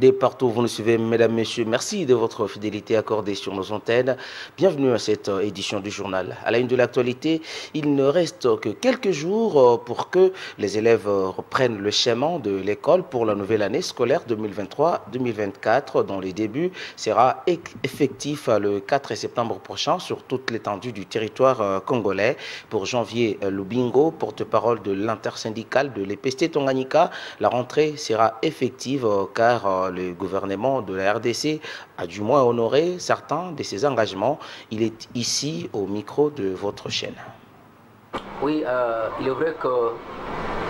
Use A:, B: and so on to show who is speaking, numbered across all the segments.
A: Dès partout où vous nous suivez, mesdames, messieurs, merci de votre fidélité accordée sur nos antennes. Bienvenue à cette édition du journal. À la une de l'actualité, il ne reste que quelques jours pour que les élèves reprennent le chemin de l'école pour la nouvelle année scolaire 2023-2024, dont le début sera effectif le 4 septembre prochain sur toute l'étendue du territoire congolais. Pour Janvier Lubingo, porte-parole de l'intersyndicale de l'EPST Tanganyika, la rentrée sera effective car le gouvernement de la RDC a du moins honoré certains de ses engagements. Il est ici au micro de votre chaîne.
B: Oui, il est vrai que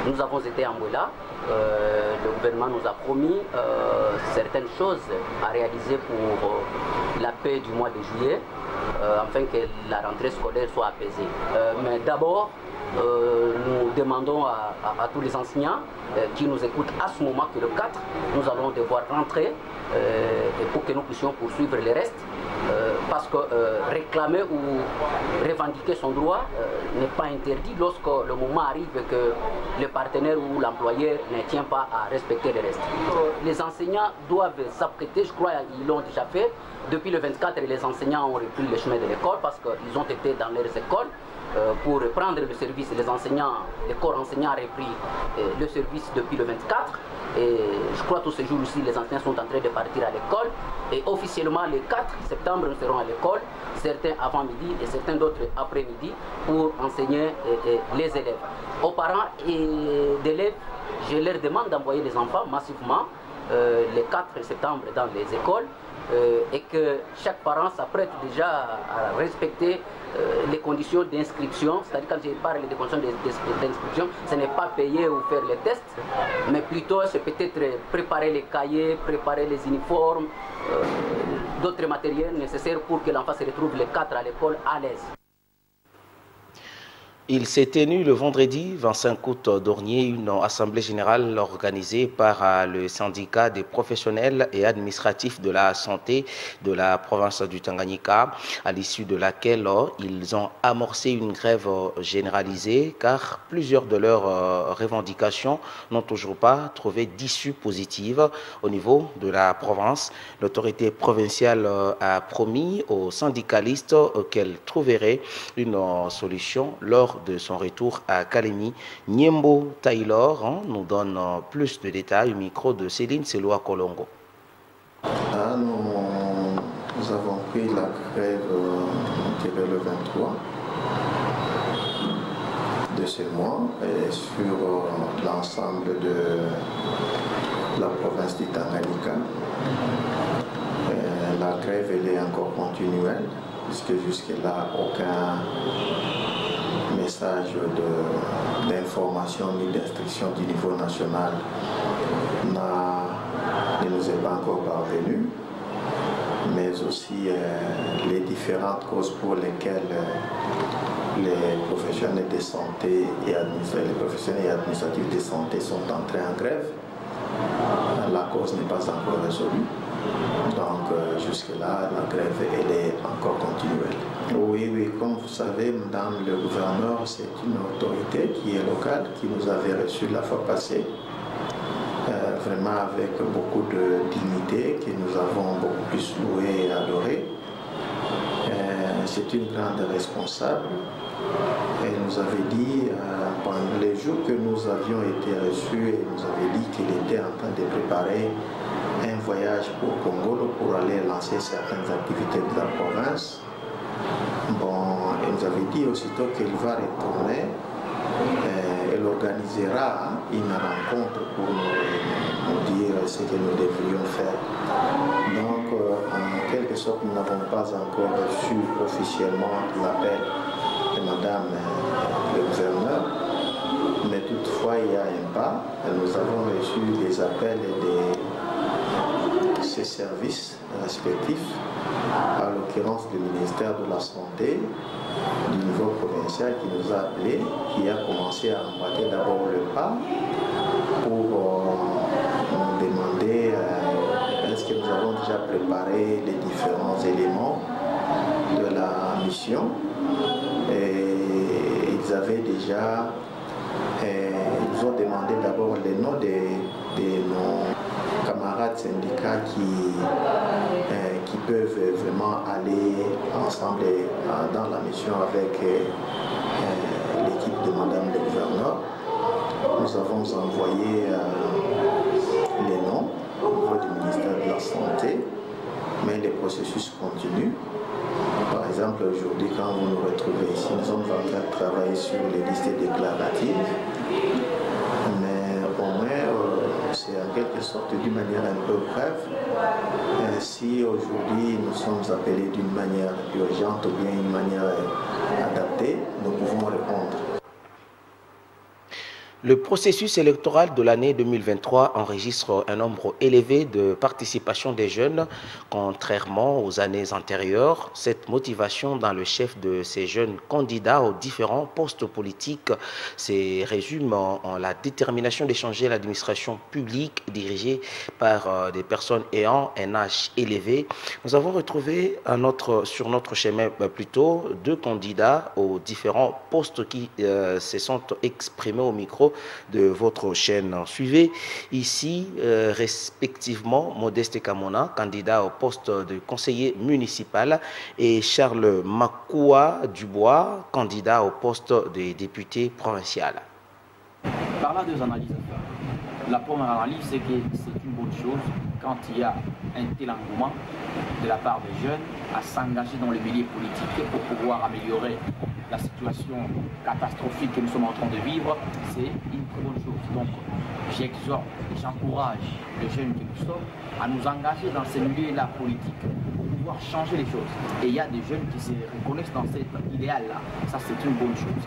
B: nous avons été en Angola. Le gouvernement nous a promis certaines choses à réaliser pour la paix du mois de juillet, afin que la rentrée scolaire soit apaisée. Mais d'abord, nous demandons à tous les enseignants qui nous écoutent à ce moment que le 4, nous allons devoir rentrer pour que nous puissions poursuivre le reste. Parce que réclamer ou revendiquer son droit n'est pas interdit lorsque le moment arrive que le partenaire ou l'employeur ne tient pas à respecter le reste. Les enseignants doivent s'apprêter, je crois qu'ils l'ont déjà fait. Depuis le 24, les enseignants ont repris le chemin de l'école parce qu'ils ont été dans leurs écoles pour reprendre le service. Les enseignants, les corps enseignants ont repris le service depuis le 24. Et je crois que tous ces jours aussi, les enseignants sont en train de partir à l'école. Et officiellement, le 4 septembre, nous serons à l'école, certains avant midi et certains d'autres après-midi, pour enseigner les élèves. Aux parents et d'élèves, je leur demande d'envoyer les enfants massivement le 4 septembre dans les écoles et que chaque parent s'apprête déjà à respecter les conditions d'inscription. C'est-à-dire, quand je parle des conditions d'inscription, ce n'est pas payer ou faire les tests, mais plutôt c'est peut-être préparer les cahiers, préparer les uniformes, d'autres matériels nécessaires pour que l'enfant se retrouve le 4 à l'école à l'aise.
A: Il s'est tenu le vendredi 25 août dernier une assemblée générale organisée par le syndicat des professionnels et administratifs de la santé de la province du Tanganyika, à l'issue de laquelle ils ont amorcé une grève généralisée car plusieurs de leurs revendications n'ont toujours pas trouvé d'issue positive au niveau de la province. L'autorité provinciale a promis aux syndicalistes qu'elle trouverait une solution lors de son retour à Kalemi. Niembo Taylor nous donne plus de détails au micro de Céline Seloa Kolongo.
C: Nous avons pris la grève le 23 de ce mois et sur l'ensemble de la province du Tanganyika. La grève elle est encore continuelle puisque jusque-là aucun message d'information ni d'instruction du niveau national ne nous est pas encore parvenu, mais aussi les différentes causes pour lesquelles les professionnels de santé et les professionnels et administratifs de santé sont entrés en grève. La cause n'est pas encore résolue. Donc jusque-là, la grève elle est encore continuelle. Oui, comme vous savez, Madame le gouverneur, c'est une autorité qui est locale, qui nous avait reçus la fois passée, vraiment avec beaucoup de dignité, que nous avons beaucoup plus loué et adoré. C'est une grande responsable. Elle nous avait dit, pendant les jours que nous avions été reçus, elle nous avait dit qu'elle était en train de préparer un voyage pour Congo pour aller lancer certaines activités de la province. Bon, elle nous avait dit aussitôt qu'elle va retourner, elle organisera une rencontre pour nous dire ce que nous devrions faire. Donc, en quelque sorte, nous n'avons pas encore reçu officiellement l'appel de Madame le gouverneur, mais toutefois, il y a un pas. Nous avons reçu des appels de ces services respectifs, à l'occurrence du ministère de la Santé du niveau provincial qui nous a appelés, qui a commencé à emboîter d'abord le pas pour nous demander est-ce que nous avons déjà préparé les différents éléments de la mission. Et ils avaient déjà, ils ont demandé demander d'abord les noms de nos camarades syndicats qui peuvent vraiment aller ensemble dans la mission avec l'équipe de Madame le gouverneur. Nous avons envoyé les noms au niveau du ministère de la Santé, mais les processus continuent. Par exemple, aujourd'hui, quand vous nous retrouvez ici, nous sommes en train de travailler sur les listes déclaratives, mais au moins, c'est en quelque sorte d'une manière un peu brève. Si aujourd'hui nous sommes appelés d'une manière urgente ou bien une manière adaptée, nous pouvons répondre.
A: Le processus électoral de l'année 2023 enregistre un nombre élevé de participation des jeunes, contrairement aux années antérieures. Cette motivation dans le chef de ces jeunes candidats aux différents postes politiques se résume en la détermination d'échanger l'administration publique dirigée par des personnes ayant un âge élevé. Nous avons retrouvé sur notre chemin plutôt 2 candidats aux différents postes qui se sont exprimés au micro de votre chaîne. Suivez ici respectivement Modeste Kamona, candidat au poste de conseiller municipal, et Charles Makoua Dubois, candidat au poste de député provincial.
D: Par là, 2 analyses. La première analyse, c'est que c'est une bonne chose quand il y a un tel engouement de la part des jeunes à s'engager dans le milieu politique pour pouvoir améliorer la situation catastrophique que nous sommes en train de vivre. C'est une très bonne chose. Donc, j'exhorte et j'encourage les jeunes que nous sommes à nous engager dans ces milieux-là politiques pour pouvoir changer les choses. Et il y a des jeunes qui se reconnaissent dans cet idéal-là. Ça, c'est une bonne chose.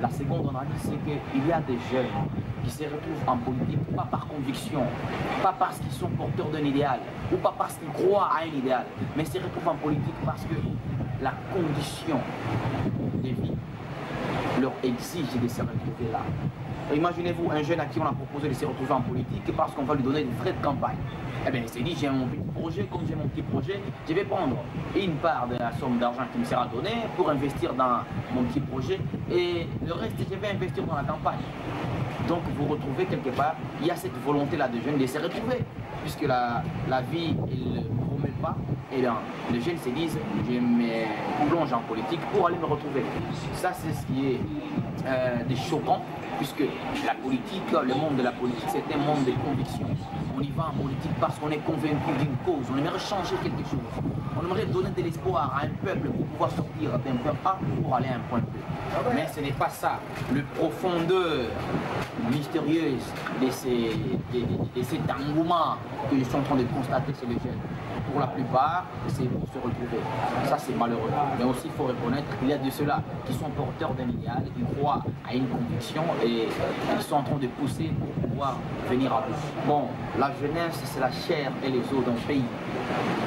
D: La seconde analyse, c'est qu'il y a des jeunes qui se retrouvent en politique, pas par conviction, pas parce qu'ils sont porteurs d'un idéal, ou pas parce qu'ils croient à un idéal, mais se retrouvent en politique parce que la condition de vie leur exige de se retrouver là. Imaginez-vous un jeune à qui on a proposé de se retrouver en politique parce qu'on va lui donner des frais de campagne. Eh bien, il s'est dit, j'ai mon petit projet, comme j'ai mon petit projet, je vais prendre une part de la somme d'argent qui me sera donnée pour investir dans mon petit projet et le reste, je vais investir dans la campagne. Donc, vous retrouvez quelque part, il y a cette volonté-là de jeunes de se retrouver, puisque la vie, elle ne promet pas. Et bien, les jeunes se disent, je me plonge en politique pour aller me retrouver. Ça, c'est ce qui est choquant, puisque la politique, le monde de la politique, c'est un monde de conviction. On y va en politique parce qu'on est convaincu d'une cause, on aimerait changer quelque chose. On aimerait donner de l'espoir à un peuple pour pouvoir sortir d'un point A pour aller à un point B. Mais ce n'est pas ça. Le profondeur mystérieuse de cet engouement que je suis en train de constater chez les jeunes, pour la plupart, c'est pour se retrouver. Ça, c'est malheureux. Mais aussi, il faut reconnaître qu'il y a de ceux-là qui sont porteurs d'un idéal, qui croient à une conviction et ils sont en train de pousser pour pouvoir venir à bout. Bon, la jeunesse, c'est la chair et les os d'un pays.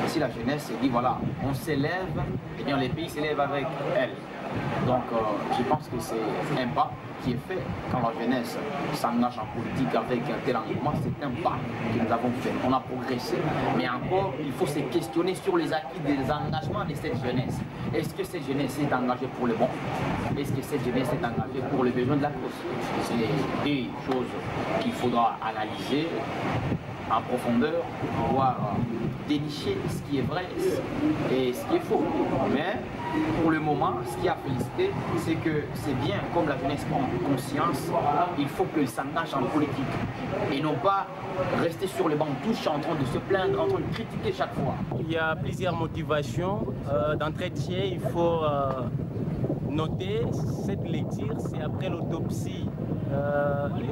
D: Si la jeunesse se dit, voilà, on s'élève, eh bien, les pays s'élèvent avec elle. Donc, je pense que c'est un pas qui est fait quand la jeunesse s'engage en politique avec un tel engouement. C'est un pas que nous avons fait. On a progressé, mais encore, il faut se questionner sur les acquis des engagements de cette jeunesse. Est-ce que cette jeunesse est engagée pour le bon? Est-ce que cette jeunesse est engagée pour les besoins de la cause? C'est des choses qu'il faudra analyser en profondeur pour pouvoir dénicher ce qui est vrai et ce qui est faux. Mais pour le moment, ce qui a félicité, c'est que c'est bien, comme la jeunesse prend conscience, il faut qu'elle s'engage en politique et non pas rester sur les bancs touches en train de se plaindre, en train de critiquer chaque fois.
E: Il y a plusieurs motivations d'entretien. Il faut noter cette lecture, c'est après l'autopsie,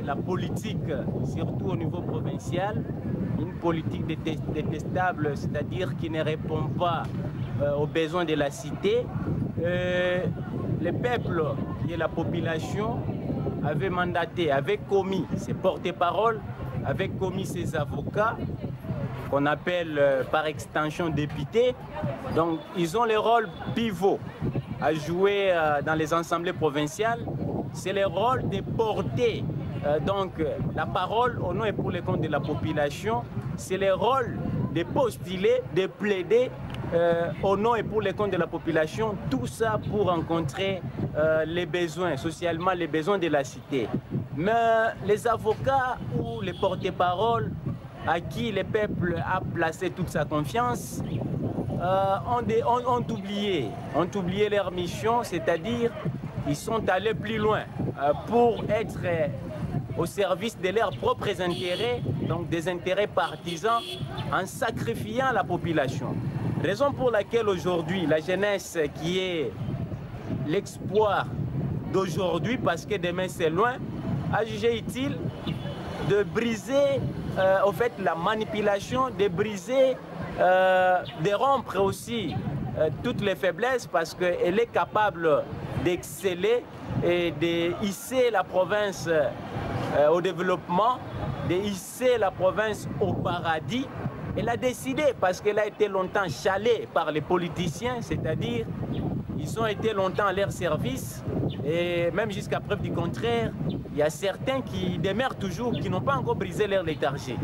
E: la politique, surtout au niveau provincial, une politique détestable, c'est-à-dire qui ne répond pas aux besoins de la cité. Le peuple et la population avaient mandaté, avaient commis ses porte-paroles, avaient commis ses avocats, qu'on appelle par extension députés. Donc ils ont le rôle pivot à jouer dans les assemblées provinciales. C'est le rôle de porter donc la parole au nom et pour le compte de la population. C'est le rôle de postuler, de plaider au nom et pour le compte de la population. Tout ça pour rencontrer les besoins, socialement les besoins de la cité. Mais les avocats ou les porte-paroles à qui le peuple a placé toute sa confiance ont oublié leur mission, c'est-à-dire ils sont allés plus loin pour être au service de leurs propres intérêts, donc des intérêts partisans, en sacrifiant la population. Raison pour laquelle aujourd'hui la jeunesse qui est l'espoir d'aujourd'hui, parce que demain c'est loin, a jugé utile de briser au fait la manipulation, de briser, de rompre aussi toutes les faiblesses, parce qu'elle est capable d'exceller et de hisser la province au développement, de hisser la province au paradis. Elle a décidé, parce qu'elle a été longtemps chalée par les politiciens, c'est-à-dire ils ont été longtemps à leur service, et même jusqu'à preuve du contraire, il y a certains qui demeurent toujours, qui n'ont pas encore brisé leur léthargie.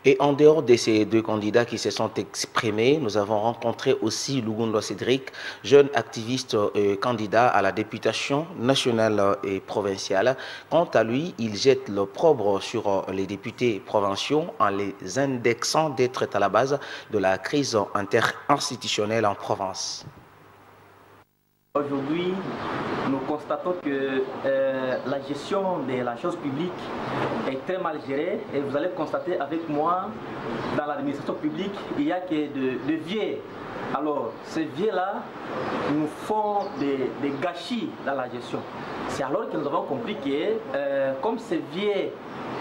A: Et en dehors de ces deux candidats qui se sont exprimés, nous avons rencontré aussi Lugundo Cédric, jeune activiste candidat à la députation nationale et provinciale. Quant à lui, il jette l'opprobre sur les députés provinciaux en les indexant d'être à la base de la crise interinstitutionnelle en province.
F: Aujourd'hui, nous constatons que la gestion de la chose publique est très mal gérée, et vous allez constater avec moi, dans l'administration publique, il n'y a que de vieux. Alors, ces vieux-là nous font des gâchis dans la gestion. C'est alors que nous avons compris que, comme ces vieux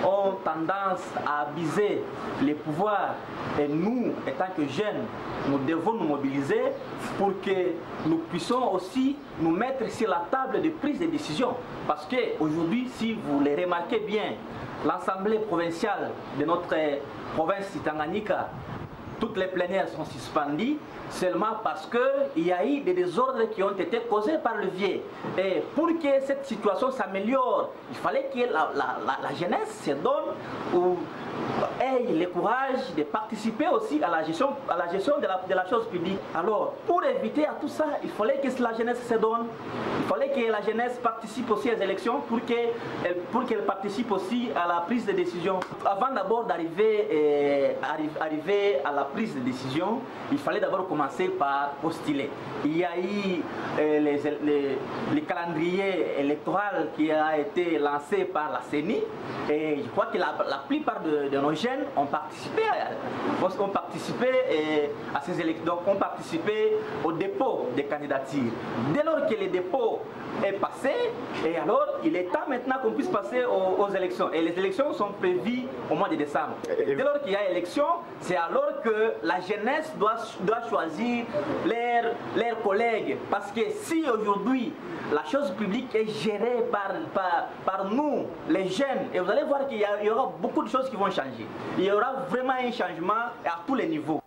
F: ont tendance à abuser les pouvoirs, et nous, étant que jeunes, nous devons nous mobiliser pour que nous puissions aussi nous mettre sur la table de prise de décision. Parce qu'aujourd'hui, si vous le remarquez bien, l'Assemblée provinciale de notre province Tanganyika, toutes les plénières sont suspendues seulement parce qu'il y a eu des désordres qui ont été causés par le vieux. Et pour que cette situation s'améliore, il fallait que la jeunesse se donne ou ait le courage de participer aussi à la gestion de la chose publique. Alors, pour éviter à tout ça, il fallait que la jeunesse se donne, il fallait que la jeunesse participe aussi aux élections pour qu'elle participe aussi à la prise de décision. Avant d'abord d'arriver à la prise de décision, il fallait d'abord commencer par postuler. Il y a eu le calendrier électoral qui a été lancé par la CENI, et je crois que la plupart de nos jeunes ont participé à ces élections, donc ont participé au dépôt des candidatures. Dès lors que le dépôt est passé, et alors il est temps maintenant qu'on puisse passer aux élections. Et les élections sont prévues au mois de décembre. Dès lors qu'il y a élection, c'est alors que la jeunesse doit choisir leurs collègues. Parce que si aujourd'hui la chose publique est gérée par nous, les jeunes, et vous allez voir qu'il y aura beaucoup de choses qui vont changer. Il y aura vraiment un changement à tous les niveaux.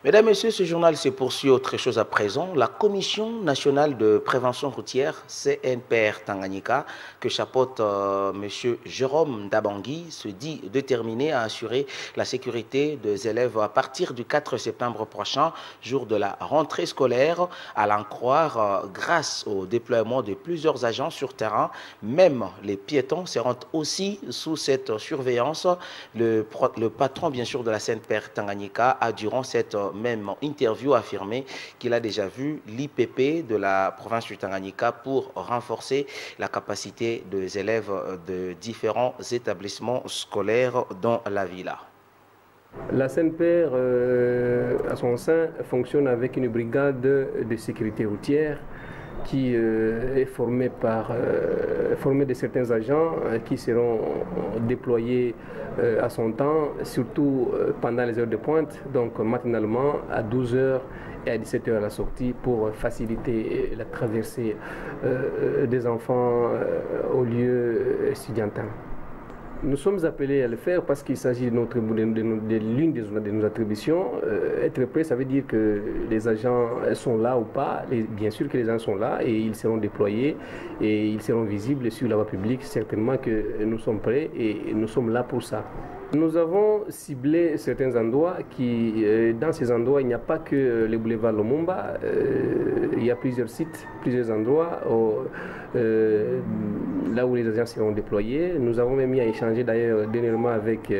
A: Mesdames, Messieurs, ce journal se poursuit autre chose à présent. La Commission nationale de prévention routière, CNPR Tanganyika, que chapeaute M. Jérôme Dabangui, se dit déterminé à assurer la sécurité des élèves à partir du 4 septembre prochain, jour de la rentrée scolaire. À l'en croire, grâce au déploiement de plusieurs agents sur terrain, même les piétons seront aussi sous cette surveillance. Le patron, bien sûr, de la CNPR Tanganyika a, durant cette même interview, affirmé qu'il a déjà vu l'IPP de la province du Tanganyika pour renforcer la capacité des élèves de différents établissements scolaires dans la ville.
G: La CNPR, à son sein, fonctionne avec une brigade de sécurité routière qui est formée de certains agents qui seront déployés à son temps, surtout pendant les heures de pointe, donc matinalement à 12h et à 17h à la sortie, pour faciliter la traversée des enfants au lieu estudiantin. Nous sommes appelés à le faire parce qu'il s'agit de l'une de nos attributions. Être prêt, ça veut dire que les agents sont là ou pas. Bien sûr que les agents sont là et ils seront déployés et ils seront visibles sur la voie publique. Certainement que nous sommes prêts et nous sommes là pour ça. Nous avons ciblé certains endroits dans ces endroits, il n'y a pas que le boulevard Lumumba, il y a plusieurs sites, plusieurs endroits là où les agents seront déployés. Nous avons même mis à échanger d'ailleurs dernièrement avec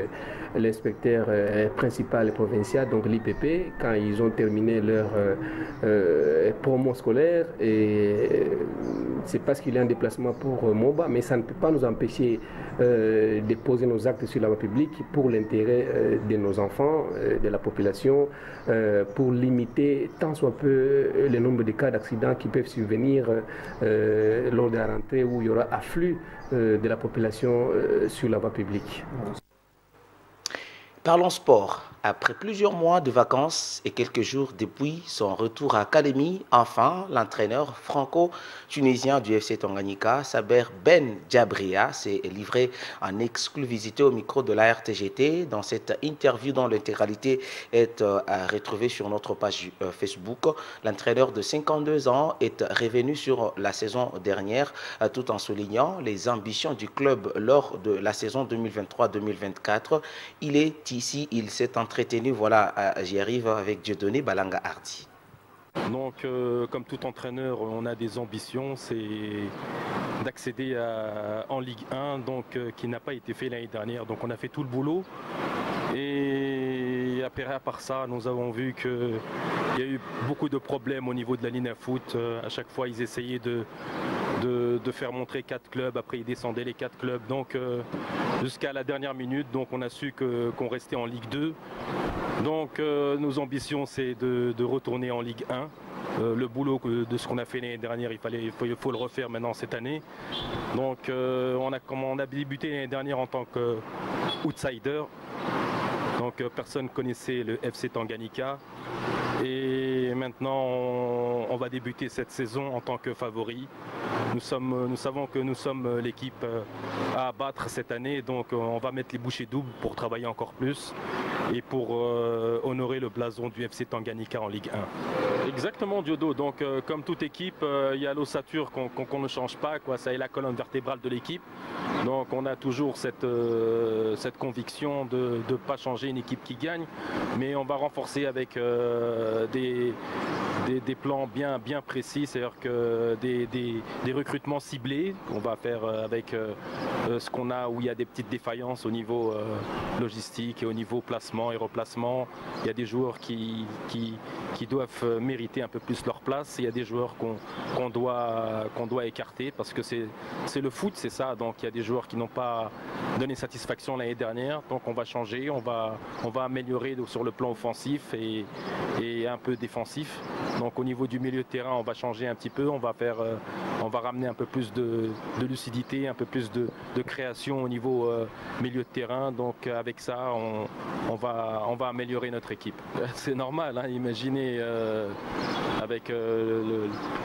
G: l'inspecteur principal et provincial, donc l'IPP, quand ils ont terminé leur promo scolaire. Et c'est parce qu'il y a un déplacement pour Moba, mais ça ne peut pas nous empêcher de poser nos actes sur la voie publique pour l'intérêt de nos enfants, de la population, pour limiter tant soit peu le nombre de cas d'accidents qui peuvent survenir lors de la rentrée où il y aura afflux de la population sur la voie publique.
A: Parlons sport. Après plusieurs mois de vacances et quelques jours depuis son retour à Kalemi, enfin, l'entraîneur franco-tunisien du FC Tanganyika, Saber Ben Djabria, s'est livré en exclusivité au micro de la RTGT. Dans cette interview dont l'intégralité est à retrouver sur notre page Facebook, l'entraîneur de 52 ans est revenu sur la saison dernière tout en soulignant les ambitions du club lors de la saison 2023-2024. Il est ici, il s'est entretenu, voilà, j'y arrive avec Dieudonné Balanga Hardy.
H: Donc, comme tout entraîneur, on a des ambitions, c'est d'accéder en Ligue 1, donc qui n'a pas été fait l'année dernière. Donc, on a fait tout le boulot. Et après, à part ça, nous avons vu qu'il y a eu beaucoup de problèmes au niveau de la ligne à foot. À chaque fois, ils essayaient de faire montrer 4 clubs, après ils descendaient les 4 clubs, donc jusqu'à la dernière minute, donc on a su qu'on restait en Ligue 2. Donc nos ambitions, c'est de retourner en Ligue 1. Le boulot de ce qu'on a fait l'année dernière, il faut le refaire maintenant cette année. Donc on a débuté l'année dernière en tant qu'outsider. Donc personne ne connaissait le FC Tanganyika. Et maintenant, on va débuter cette saison en tant que favori. Nous savons que nous sommes l'équipe à battre cette année, donc on va mettre les bouchées doubles pour travailler encore plus et pour honorer le blason du FC Tanganyika en Ligue 1. Exactement, Diodo. Donc comme toute équipe, il y a l'ossature qu'on ne change pas, quoi. Ça est la colonne vertébrale de l'équipe. Donc on a toujours cette conviction de ne pas changer une équipe qui gagne, mais on va renforcer avec des plans bien précis, c'est-à-dire que des recrutements ciblés qu'on va faire avec ce qu'on a, où il y a des petites défaillances au niveau logistique et au niveau placement et replacement. Il y a des joueurs qui doivent mériter un peu plus leur place, et il y a des joueurs qu'on doit écarter parce que c'est le foot, c'est ça. Donc il y a des joueurs qui n'ont pas donné satisfaction l'année dernière, donc on va changer, on va améliorer sur le plan offensif et un peu défensif. Donc au niveau du milieu de terrain, on va changer un petit peu, on va ramener un peu plus de lucidité, un peu plus de création au niveau milieu de terrain. Donc avec ça, on va améliorer notre équipe. C'est normal, hein, imaginez avec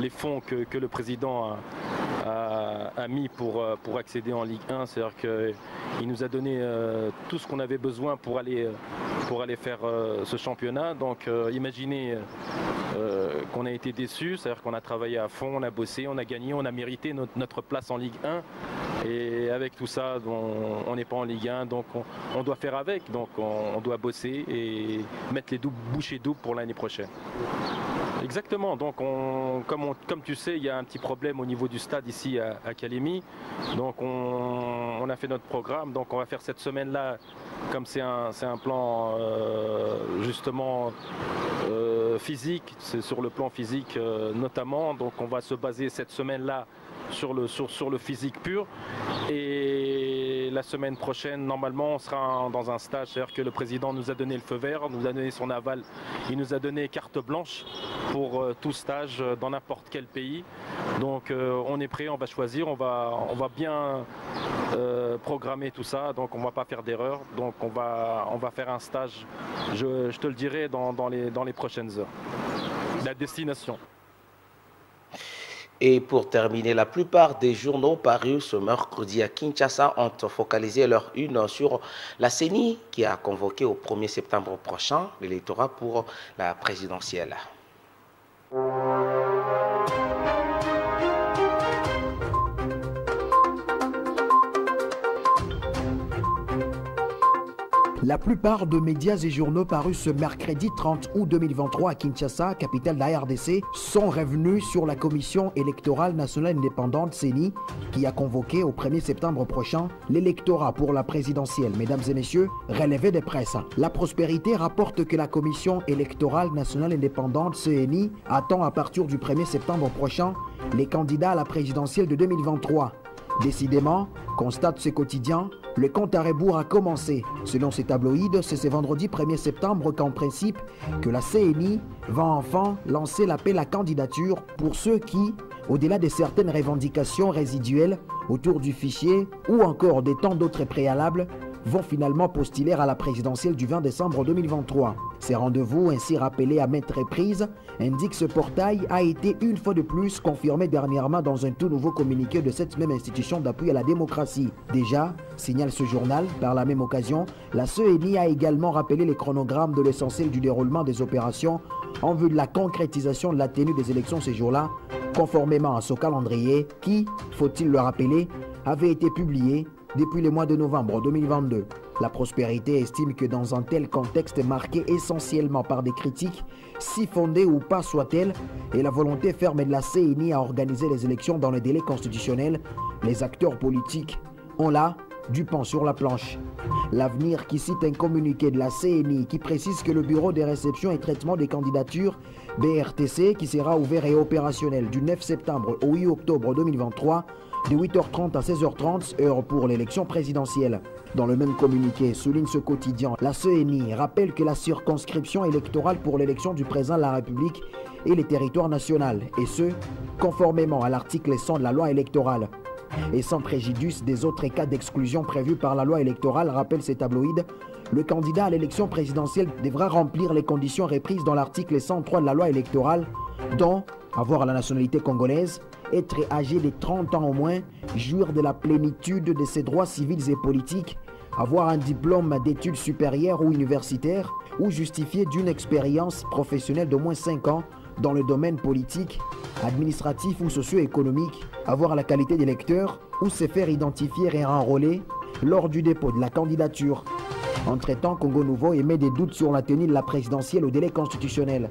H: les fonds que le président a mis pour accéder en Ligue 1, c'est-à-dire qu'il nous a donné tout ce qu'on avait besoin pour aller faire ce championnat. Donc imaginez qu'on a été déçus, c'est-à-dire qu'on a travaillé à fond, on a bossé, on a gagné, on a mérité notre place en Ligue 1. Et avec tout ça, on n'est pas en Ligue 1, donc on doit faire avec, donc on doit bosser et mettre les bouchées doubles pour l'année prochaine. Exactement, donc comme tu sais, il y a un petit problème au niveau du stade ici à Kalemi. Donc on a fait notre programme, donc on va faire cette semaine-là, comme c'est un plan justement physique, c'est sur le plan physique notamment, donc on va se baser cette semaine-là sur le physique pur, et la semaine prochaine normalement on sera dans un stage, c'est-à-dire que le président nous a donné le feu vert, nous a donné son aval, il nous a donné carte blanche pour tout stage dans n'importe quel pays. Donc on est prêt, on va choisir, on va bien programmer tout ça, donc on va pas faire d'erreur, donc on va faire un stage, je te le dirai dans les prochaines heures. La destination.
A: Et pour terminer, la plupart des journaux parus ce mercredi à Kinshasa ont focalisé leur une sur la CENI qui a convoqué au 1er septembre prochain l'électorat pour la présidentielle.
I: La plupart de médias et journaux parus ce mercredi 30 août 2023 à Kinshasa, capitale de la RDC, sont revenus sur la Commission électorale nationale indépendante CENI qui a convoqué au 1er septembre prochain l'électorat pour la présidentielle. Mesdames et messieurs, relevé des presses. La Prospérité rapporte que la Commission électorale nationale indépendante CENI attend à partir du 1er septembre prochain les candidats à la présidentielle de 2023. Décidément, constate ce quotidien, le compte à rebours a commencé. Selon ces tabloïds, c'est ce vendredi 1er septembre qu'en principe que la CENI va enfin lancer l'appel à candidature pour ceux qui, au-delà de certaines revendications résiduelles autour du fichier ou encore des tant d'autres préalables, vont finalement postuler à la présidentielle du 20 décembre 2023. Ces rendez-vous, ainsi rappelés à maintes reprises, indiquent que ce portail a été une fois de plus confirmé dernièrement dans un tout nouveau communiqué de cette même institution d'appui à la démocratie. Déjà, signale ce journal, par la même occasion, la CENI a également rappelé les chronogrammes de l'essentiel du déroulement des opérations en vue de la concrétisation de la tenue des élections ces jours-là, conformément à ce calendrier qui, faut-il le rappeler, avait été publié depuis le mois de novembre 2022. La Prospérité estime que dans un tel contexte marqué essentiellement par des critiques, si fondées ou pas soient-elles, et la volonté ferme de la CENI à organiser les élections dans les délais constitutionnels, les acteurs politiques ont là du pain sur la planche. L'avenir qui cite un communiqué de la CENI qui précise que le bureau de réception et traitement des candidatures BRTC qui sera ouvert et opérationnel du 9 septembre au 8 octobre 2023 de 8h30 à 16h30, heure pour l'élection présidentielle. Dans le même communiqué, souligne ce quotidien, la CENI rappelle que la circonscription électorale pour l'élection du président de la République est le territoire national, et ce, conformément à l'article 100 de la loi électorale. Et sans préjudice des autres cas d'exclusion prévus par la loi électorale, rappelle ces tabloïds, le candidat à l'élection présidentielle devra remplir les conditions reprises dans l'article 103 de la loi électorale, dont avoir la nationalité congolaise, être âgé de 30 ans au moins, jouir de la plénitude de ses droits civils et politiques, avoir un diplôme d'études supérieures ou universitaires, ou justifier d'une expérience professionnelle d'au moins 5 ans dans le domaine politique, administratif ou socio-économique, avoir la qualité d'électeur ou se faire identifier et enrôler lors du dépôt de la candidature. Entre-temps, Congo Nouveau émet des doutes sur la tenue de la présidentielle au délai constitutionnel.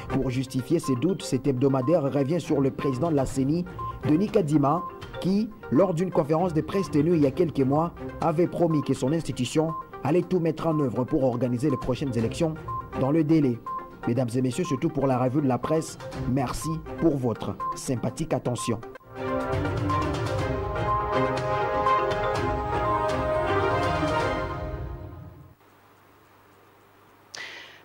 I: Pour justifier ces doutes, cet hebdomadaire revient sur le président de la CENI, Denis Kadima, qui, lors d'une conférence de presse tenue il y a quelques mois, avait promis que son institution allait tout mettre en œuvre pour organiser les prochaines élections dans le délai. Mesdames et messieurs, surtout pour la revue de la presse, merci pour votre sympathique attention.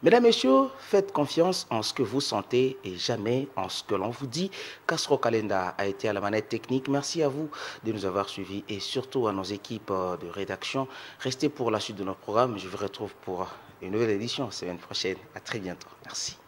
A: Mesdames, Messieurs, faites confiance en ce que vous sentez et jamais en ce que l'on vous dit. Castro Kalenda a été à la manette technique. Merci à vous de nous avoir suivis et surtout à nos équipes de rédaction. Restez pour la suite de notre programme. Je vous retrouve pour une nouvelle édition la semaine prochaine. À très bientôt. Merci.